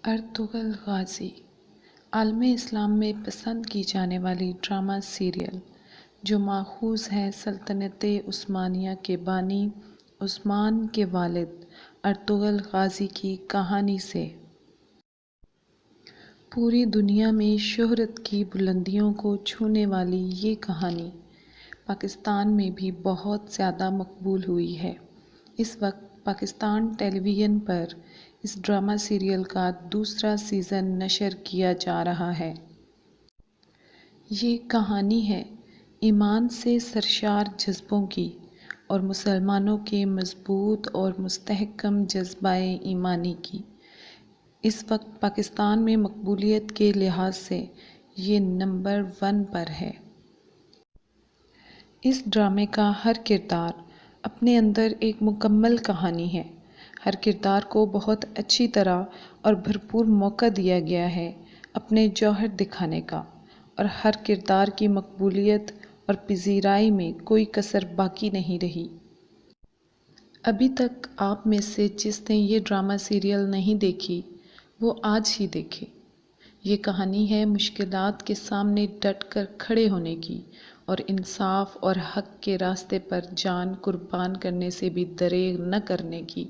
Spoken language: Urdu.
ارطغرل غازی عالم اسلام میں پسند کی جانے والی ڈرامہ سیریل جو ماخوذ ہے سلطنت عثمانیہ کے بانی عثمان کے والد ارطغرل غازی کی کہانی سے۔ پوری دنیا میں شہرت کی بلندیوں کو چھونے والی یہ کہانی پاکستان میں بھی بہت زیادہ مقبول ہوئی ہے۔ اس وقت پاکستان ٹیلی ویژن پر اس ڈرامہ سیریل کا دوسرا سیزن نشر کیا جا رہا ہے۔ یہ کہانی ہے ایمان سے سرشار جذبوں کی اور مسلمانوں کے مضبوط اور مستحکم جذبہ ایمانی کی۔ اس وقت پاکستان میں مقبولیت کے لحاظ سے یہ نمبر 1 پر ہے۔ اس ڈرامے کا ہر کردار اپنے اندر ایک مکمل کہانی ہے۔ ہر کردار کو بہت اچھی طرح اور بھرپور موقع دیا گیا ہے اپنے جوہر دکھانے کا، اور ہر کردار کی مقبولیت اور پذیرائی میں کوئی کسر باقی نہیں رہی۔ ابھی تک آپ میں سے جس نے یہ ڈرامہ سیریل نہیں دیکھی وہ آج ہی دیکھے۔ یہ کہانی ہے مشکلات کے سامنے ڈٹ کر کھڑے ہونے کی اور انصاف اور حق کے راستے پر جان قربان کرنے سے بھی دریغ نہ کرنے کی۔